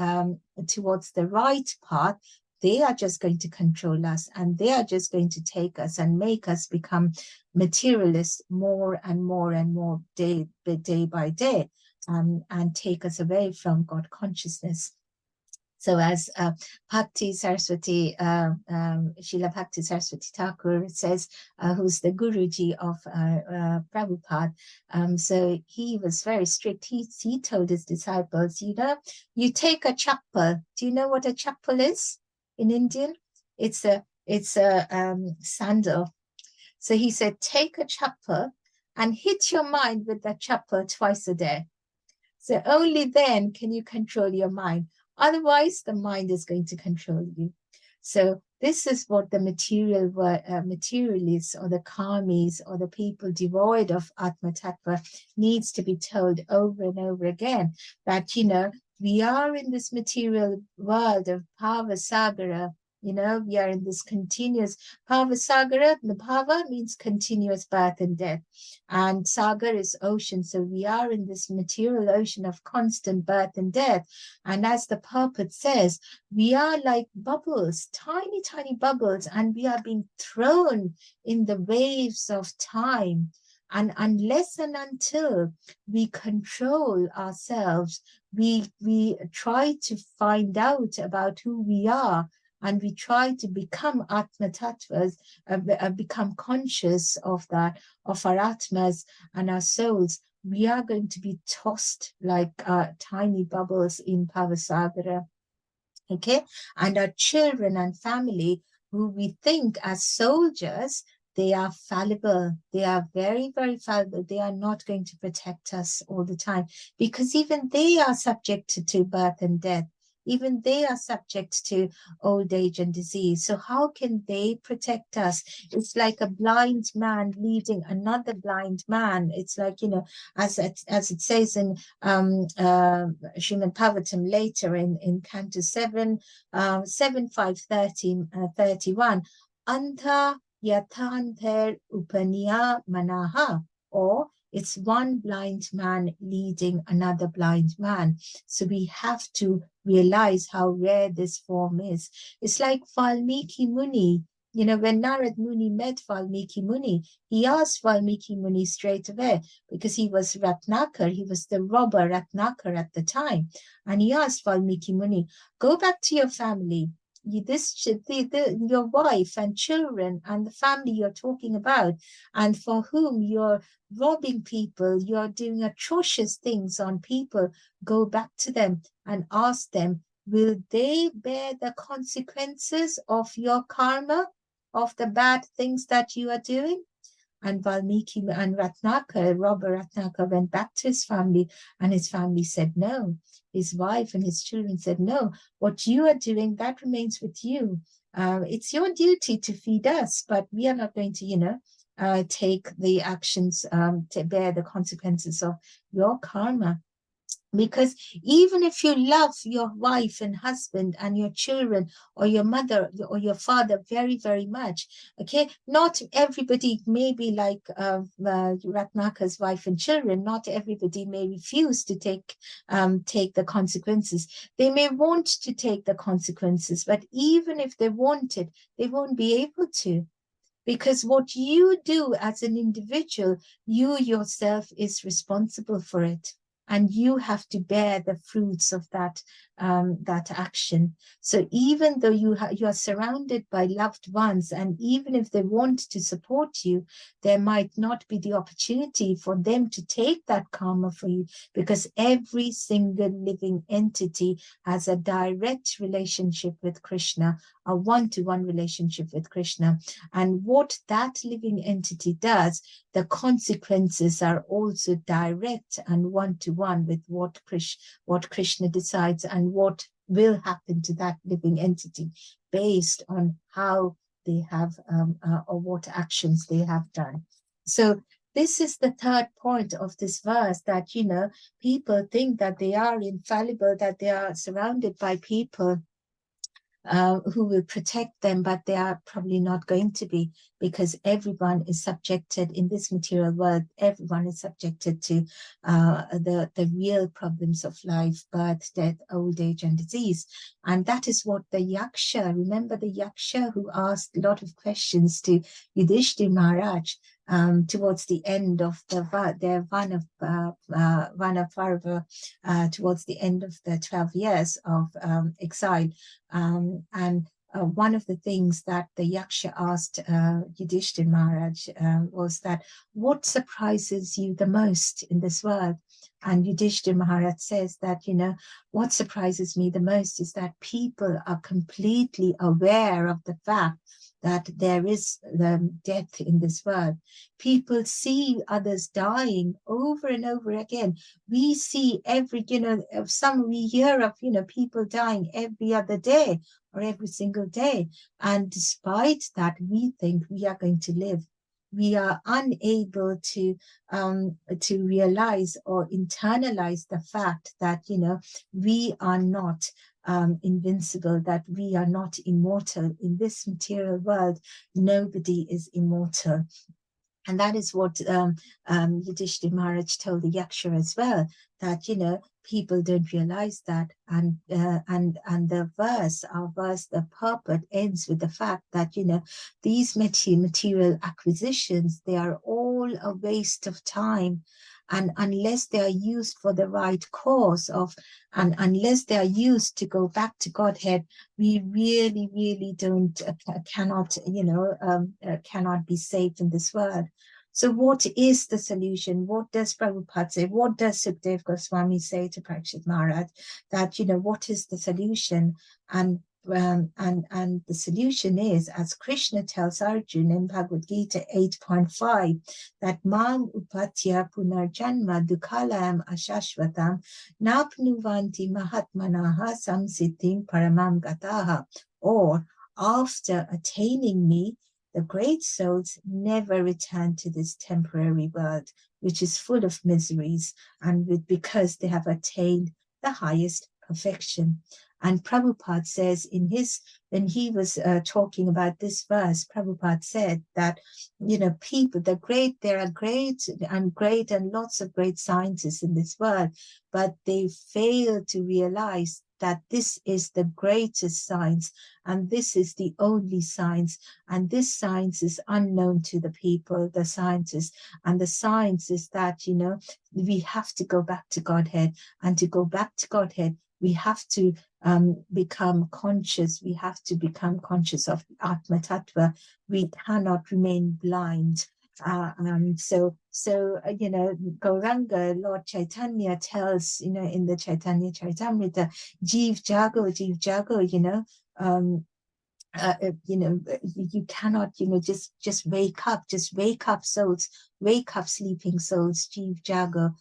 towards the right path, they are just going to control us, and they are just going to take us and make us become materialists more and more and more day by day, and take us away from God consciousness. So as Bhakti Saraswati, Srila Bhakti Saraswati Thakur says, who's the Guruji of Prabhupada, so he was very strict. He told his disciples, you know, you take a chappal. Do you know what a chappal is in Indian? It's a sandal. So he said, take a chappal and hit your mind with that chappal twice a day. So only then can you control your mind. Otherwise, the mind is going to control you. So this is what the materialists or the karmis or the people devoid of Atma Tattva needs to be told over and over again, that, you know, we are in this material world of Bhava Sagara. You know, we are in this continuous Bhava Sagara. The Bhava means continuous birth and death, and Sagar is ocean. So we are in this material ocean of constant birth and death. And as the purport says, we are like bubbles, tiny, tiny bubbles, and we are being thrown in the waves of time. And unless and until we control ourselves, we try to find out about who we are, and we try to become Atma Tattvas, become conscious of that, of our Atmas and our souls, we are going to be tossed like tiny bubbles in Bhavasagara. Okay, and our children and family, who we think as soldiers, they are fallible. They are very, very fallible. They are not going to protect us all the time, because even they are subject to birth and death. Even they are subject to old age and disease. So how can they protect us? It's like a blind man leading another blind man. It's like, you know, as it says in Srimad Bhagavatam later in Canto 7, 7.5.31, Anta Yathanter Upaniya Manaha, or it's one blind man leading another blind man. So we have to realize how rare this form is. It's like Valmiki Muni. You know, when Narad Muni met Valmiki Muni, he asked Valmiki Muni straight away, because he was Ratnakar, he was the robber Ratnakar at the time. And he asked Valmiki Muni, go back to your family. Your wife and children and the family you're talking about, and for whom you're robbing people, you're doing atrocious things on people, go back to them and ask them, will they bear the consequences of your karma, of the bad things that you are doing? And Valmiki and Ratnakar, robber Ratnakar, went back to his family, and his family said no. His wife and his children said no. What you are doing, that remains with you. It's your duty to feed us, but we are not going to, you know, take the actions to bear the consequences of your karma. Because even if you love your wife and husband and your children or your mother or your father very, very much, okay, not everybody may be like Ratnakar's wife and children. Not everybody may refuse to take the consequences. They may want to take the consequences, but even if they wanted, they won't be able to. Because what you do as an individual, you yourself is responsible for it. And you have to bear the fruits of that action. So even though you are surrounded by loved ones, and even if they want to support you, there might not be the opportunity for them to take that karma for you, because every single living entity has a direct relationship with Krishna, a one-to-one relationship with Krishna. And what that living entity does, the consequences are also direct and one-to-one with what Krishna decides and what will happen to that living entity based on how they have or what actions they have done. So this is the third point of this verse, that, you know, people think that they are infallible, that they are surrounded by people who will protect them, but they are probably not going to be, because everyone is subjected in this material world. Everyone is subjected to the real problems of life: birth, death, old age, and disease. And that is what the Yaksha, remember the Yaksha who asked a lot of questions to Yudhishthira Maharaj towards the end of the Vanaparva, towards the end of the 12 years of exile. And one of the things that the Yaksha asked Yudhishthira Maharaj was that, what surprises you the most in this world? And Yudhishthira Maharaj says that, you know, what surprises me the most is that people are completely aware of the fact that there is death in this world. People see others dying over and over again. We see every, you know, we hear of, you know, people dying every other day or every single day. And despite that, we think we are going to live. We are unable to realize or internalize the fact that, you know, we are not invincible, that we are not immortal. In this material world, nobody is immortal. And that is what Yudhishthira Maharaj told the Yaksha as well, that, you know, people don't realize that. And the verse, the purport ends with the fact that, you know, these material acquisitions, they are all a waste of time. And unless they are used for the right cause and unless they are used to go back to Godhead, we really, really cannot be safe in this world. So what is the solution? What does Prabhupada say? What does Sukdev Goswami say to Parikshit Maharaj? That, you know, what is the solution? And the solution is, as Krishna tells Arjuna in Bhagavad Gita 8.5, that Mam upatya punarjanma dukhalayam ashashvatam napnuvanti mahatmanaha samsiddhim paramam gataha. Or, after attaining me, the great souls never return to this temporary world, which is full of miseries, and because they have attained the highest perfection. And Prabhupada says when he was talking about this verse, Prabhupada said that, you know, people, there are great and lots of great scientists in this world, but they fail to realize that this is the greatest science, and this is the only science, and this science is unknown to the people, the scientists. And the science is that, you know, we have to go back to Godhead, and to go back to Godhead, we have to become conscious. We have to become conscious of Atma Tattva. We cannot remain blind. So you know, Gauranga, Lord Chaitanya tells, you know, in the Chaitanya Charitamrita, Jeev Jago, you know, you cannot, you know, just wake up souls, wake up sleeping souls, Jeev Jago.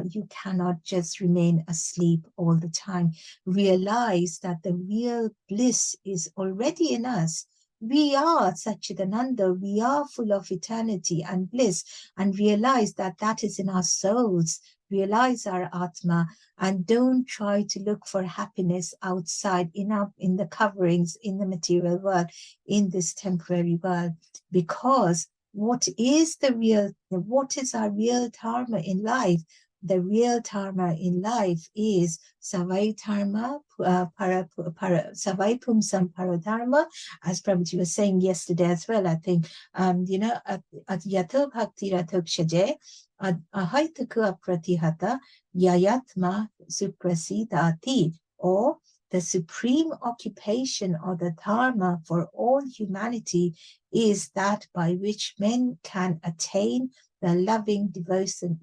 You cannot just remain asleep all the time. Realize that the real bliss is already in us. We are Satchidananda, we are full of eternity and bliss, and realize that that is in our souls. Realize our Atma, and don't try to look for happiness outside in the coverings, in the material world, in this temporary world. Because what is our real dharma in life? The real dharma in life is savai dharma, savai pumsam paradharma, as Prabhuji was saying yesterday as well, I think, you know, yato bhakti rathok shaje, ahaitaku apratihata, yayatma suprasidati, or the supreme occupation or the dharma for all humanity is that by which men can attain the loving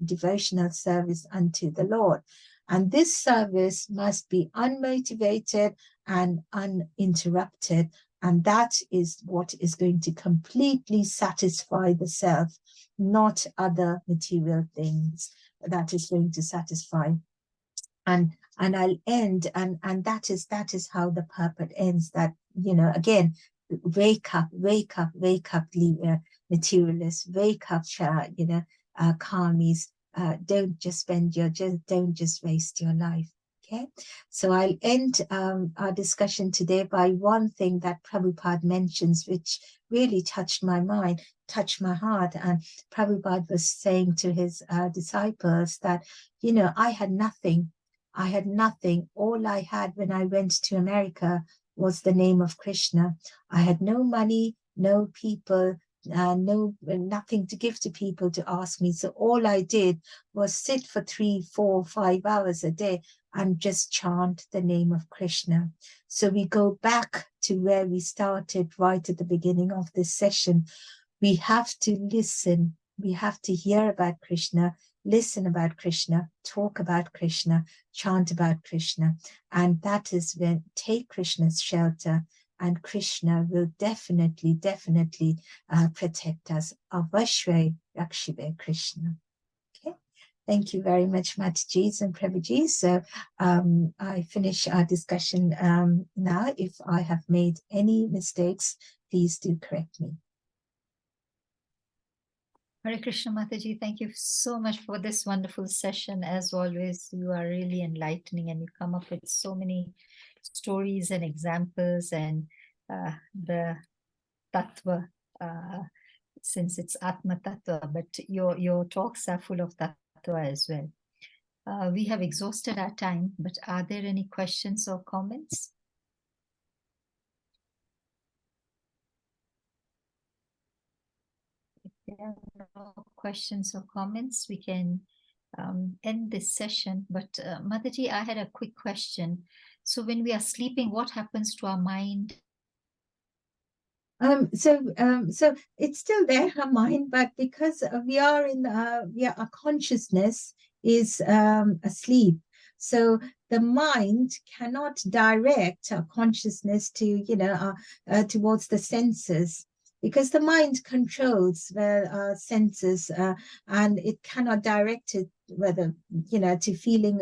devotional service unto the Lord. And this service must be unmotivated and uninterrupted. And that is what is going to completely satisfy the self, not other material things that is going to satisfy. And I'll end, and that is how the purport ends. That, you know, again, wake up, materialists, wake up, you know, karmis. Don't just don't just waste your life. Okay, so I'll end our discussion today by one thing that Prabhupada mentions, which really touched my mind, touched my heart. And Prabhupada was saying to his disciples that, you know, I had nothing. All I had when I went to America was the name of Krishna. I had no money, no people, nothing to give to people to ask me. So all I did was sit for 3, 4, 5 hours a day and just chant the name of Krishna. So we go back to where we started right at the beginning of this session. We have to listen. We have to hear about Krishna, listen about Krishna, talk about Krishna, chant about Krishna. And that is when take Krishna's shelter, and Krishna will definitely protect us. Avashvai Rakshive Krishna. Okay. Thank you very much, Matajis and Prabhujis. So I finish our discussion now. If I have made any mistakes, please do correct me. Hare Krishna Mataji, thank you so much for this wonderful session. As always, you are really enlightening, and you come up with so many stories and examples, and the tattva, since it's Atma Tattva, but your talks are full of tattva as well. We have exhausted our time, but are there any questions or comments? If there are no questions or comments, we can end this session. But Mataji, I had a quick question. So when we are sleeping, what happens to our mind? So it's still there, our mind, but because we are in, our consciousness is asleep. So the mind cannot direct our consciousness to, you know, towards the senses, because the mind controls our senses, and it cannot direct it whether, you know, to feeling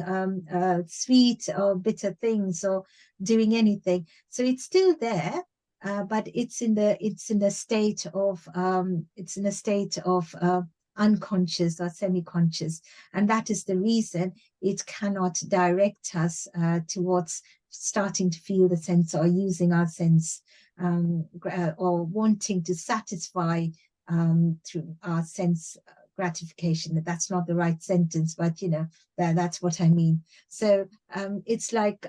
sweet or bitter things or doing anything. So it's still there. But it's in a state of unconscious or semi-conscious, and that is the reason it cannot direct us towards starting to feel the sense or using our sense, or wanting to satisfy through our sense gratification. That's not the right sentence, but you know, that's what I mean. So it's like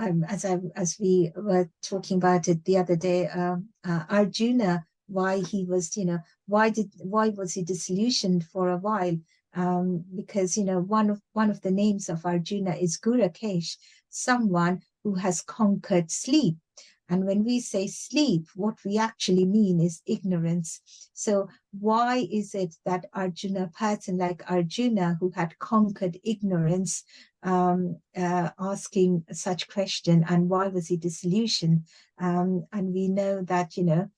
as we were talking about it the other day, Arjuna, why he was, you know, why was he disillusioned for a while? Because, you know, one of the names of Arjuna is Gurakesh, someone who has conquered sleep. And when we say sleep, what we actually mean is ignorance. So why is it that Arjuna, a person like Arjuna, who had conquered ignorance, asking such question, and why was he disillusioned? And we know that, you know,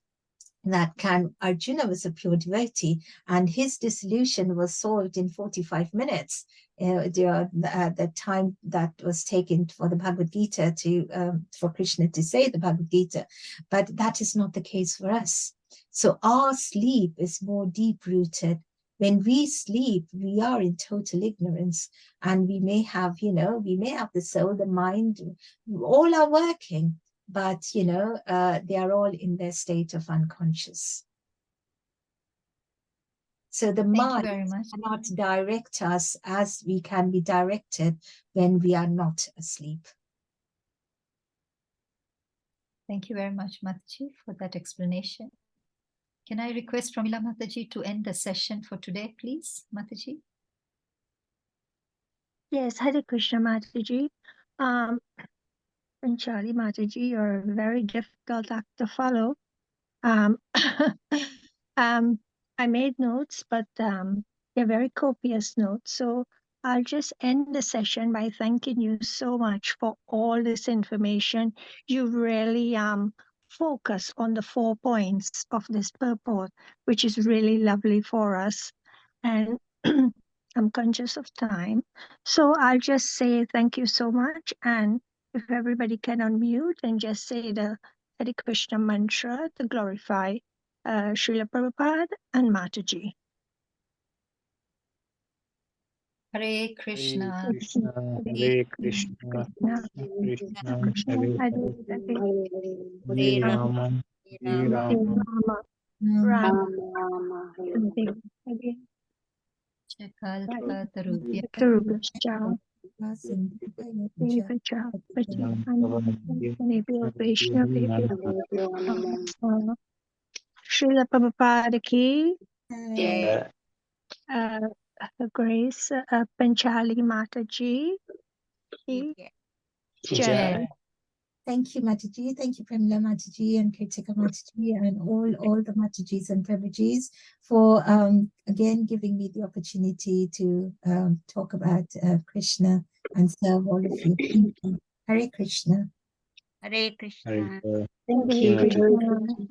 that Arjuna was a pure devotee, and his disillusion was solved in 45 minutes. The time that was taken for the Bhagavad Gita for Krishna to say the Bhagavad Gita, but that is not the case for us. So our sleep is more deep-rooted. When we sleep, we are in total ignorance, and we may have, you know, the soul, the mind, all are working, but, you know, they are all in their state of unconscious. So the mind cannot direct us as we can be directed when we are not asleep. Thank you very much, Mataji, for that explanation. Can I request Pramila Mataji to end the session for today, please, Mataji? Yes, Hare Krishna Mataji. Panchali Mataji, you're a very difficult act to follow. I made notes, but they're very copious notes. So I'll just end the session by thanking you so much for all this information. You really focus on the 4 points of this purport, which is really lovely for us. And I'm conscious of time. So I'll just say thank you so much. And if everybody can unmute and just say the Hare Krishna mantra to glorify Srila Prabhupada and Mataji. Hare Krishna. Hare Krishna, Krishna Krishna, Hare Hare, Hare Rama, Hare Rama, Rama, Hare Kalpatarubhya Srila Prabhupada ki Jai. Her Grace Panchali Mataji ki Jai. Thank you, Mataji. Thank you, Premila Mataji and Kritika Mataji and all the Matajis and Prabhujis for again giving me the opportunity to talk about Krishna and serve all of you. Thank you. Hare Krishna. Hare Krishna. Thank you.